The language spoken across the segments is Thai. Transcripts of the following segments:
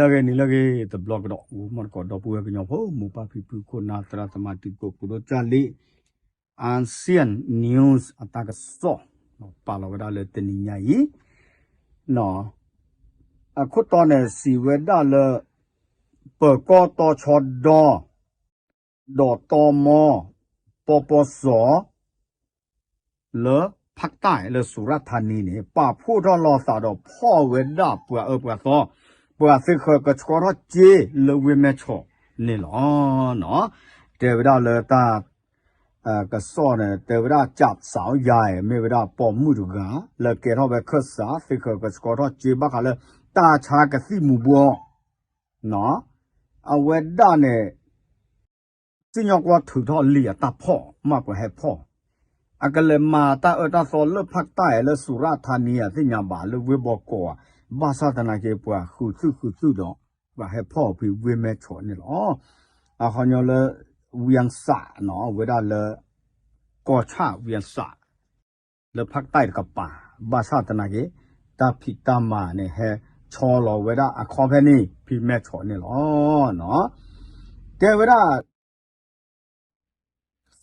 nilage the blog dot woman got double in your home mupa people could not traumatic go kudo jali ancient news attack so no palawada le teninyai no a kutone si weda le per ko to chodo do to mo popo so le ภาคใต้และสุราษฎร์ธานีเนี่ยป่าพูดรอสาดพ่อเวด้าปัวปัวซอปัวสิเคยก็ชกรเจเลเวเมชอนี่หรอเนาะเทวดาเลตากระสอเนี่ยเทวดาจับสาวใหญ่เมวดาปอมมือดูกาแล้วเกทอไปเคสาสิเคยก็ชกรเจบักเลยตาชากระสิมูบัวเนาะเอาเวด้าเนี่ยสิ่งยกว่าถือทอเลียตาพ่อมากกว่าให้พ่ออากาเลมาตาตาโซลภาคใต้และสุราษฎร์ธานีที่ยามบ่าเลเวบอกว่าบาซาตนาเกปัวคือสู้ดอกว่าให้พ่อพี่เวแม่ชอนนี่หรออาขยอเลเวียงสะเนาะเวลาเลก่อชาเวียงสะเลภาคใต้กับป่าบาซาตนาเกตาพิตามาเนี่ยให้ชอลอเวลาคอมเพนี่พี่แม่ชอนนี่หรอเนาะแต่เวลา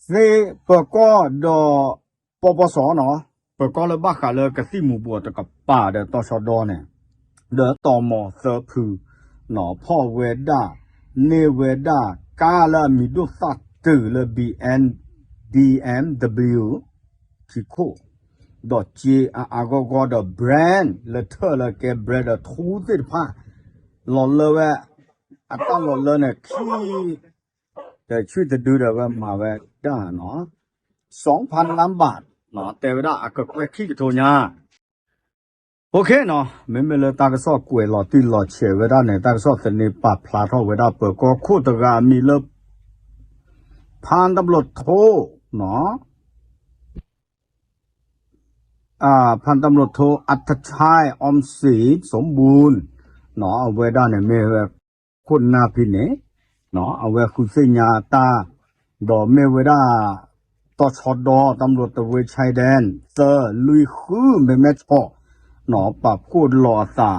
เสียปก็ดอปปสเนาะปก็เลยบ้าขาเลยกระสิหมู่บัวตะกับป่าเดตชดเนี่ยเดตมเสพือเนาะพ่อเวด้าเนเวด้ากาละมีดุสัตตือเลย BMW ที่โคดอเจอาก็ดอแบรนด์เลยเธอเลยแกแบรนด์ทูสิผ้าหล่อเลยว่าอัตราหล่อเลยเนี่ยขี้แต่ช่วยจะดูได้ว่ามาว่าได้เนาะ2,000 ล้านบาทเนาะแต่ว่าก็แค่ขี้กระโถนยาโอเคเนาะไม่เลยตากระสอบกล้วยหล่อตีหล่อเฉยเวลาเนี่ยตากระสอบเสน่ห์ปาพลาดเท่าเวลาเปิดก็คู่ตะกามีเลิบพันตำรวจโทเนาะพันตำรวจโทอัธชัยอมศรีสมบูรณ์เนาะเวลาเนี่ยมีแบบคนนาพิเนเนาะเอาไว้คุณสิญาตาดอเมเวดาตชดตำรวจตะเวนชายแดนเซอร์ลุยคือเมเมชอเนาะปรับพูดหล่อตา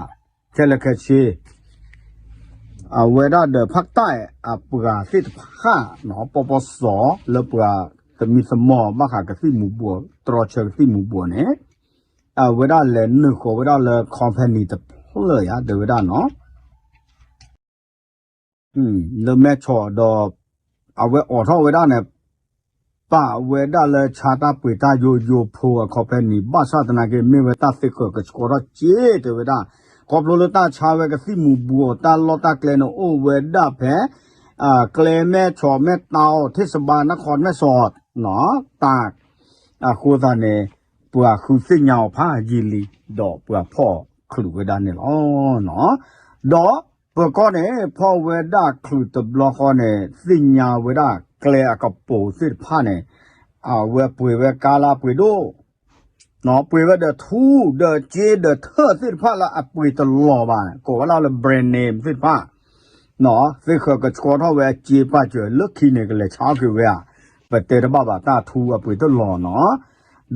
แค่ละแค่ชีเอาเวดาเดภาคใต้ปราสิทธิ์ผ้าเนาะปปสแล้วปราจะมีสมอมาขากระสิหมู่บัวตรอเชิงสิหมู่บัวเนี่ยเวดาเลนนึกเวดาเลคอมพานีตะเลยเดเวดาเนาะle me cho do awe auto we da ne pa we da le cha ta pui ta yo pho company ba sa ta na ke me we ta sik ko ko ro che de we da ko lo le ta cha we ke si mu bu ta lo ta kle no o we da phe kle me cho me tao เทศบาลนครแม่สอดเนาะตากคูซาเนปัวคูสิญาพายีลีดอปัวพ่อคลุwe da ne loเนาะดอปก็เนี่ยพอเวด้าคลุตบล็อกเนี่ยสิญญาเวด้าเกลียกับปูสิผ้าเนี่ยเวปุยเวกาลาปุยโดเนาะปุยเวเดทูเดเจเดเธอสิผ้าละปุยตลอดบ้านก็ว่าเราเลยแบรนด์เนมสิผ้าเนาะสิเขาก็ชวนเขาเวเจป้าเจอเลือกขี้เนี่ยก็เลยช้าคือเวอะไปเตะบ้าบ้าตาทูปุยตลอดเนาะ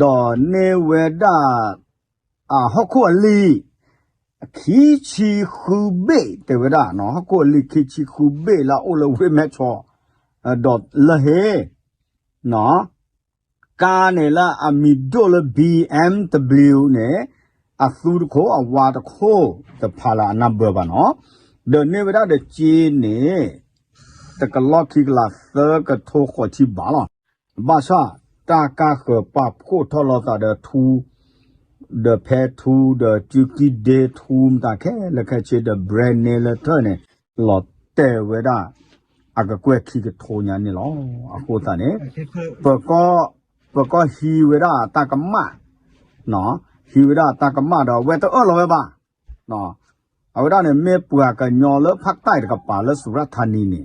ดอเนเวด้าฮอกควลีคีชีคูเบเตวดาเนาะก็ลิคีชีคูเบละโอละเวแม่ชอดอทละเฮเนาะกาเนี่ยละมีโดละ BMW เนี่ยสูดโควาดโคตะพาลานับเบอร์บะเนาะเดเนี่ยเวดาเดจีเนี่ยตะกะลอคิกลาเซกะโทขอชิบาละบาชาตากาเขปาโคทอลอซาเดทูthe pet to the juki day to da ke la ke che the brand ne la to ne lo te we da a ga kwe ki ke tho nya ni lo a ko ta ne pa ko hi we da ta ka ma no hi we da ta ka ma da we to lo we ba no a we da ne me pu ka nyo lo phak tai ka pa lo surat thani ni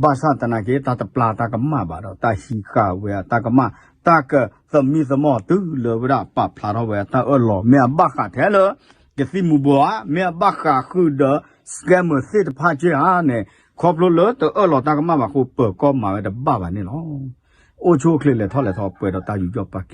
ba sa ta na ke ta ta pla ta ka ma ba do ta hi ka we ta ka maตากสมีสมอตื้อเลยเวลาปรับพลาดเอาไว้ตาหล่อเมียบักขาแท้เลยจะสิมูบัวเมียบักขาคือเดอสแกมเมอร์เซตพาเจ้าเนี่ยขอบเลยแต่หล่อตากมาคูเปิดก็มาไว้แต่บ้าแบบนี้เนาะโอโชคเลยเท่าไหร่เท่าเปิดเราตาอยู่ยอดปากเก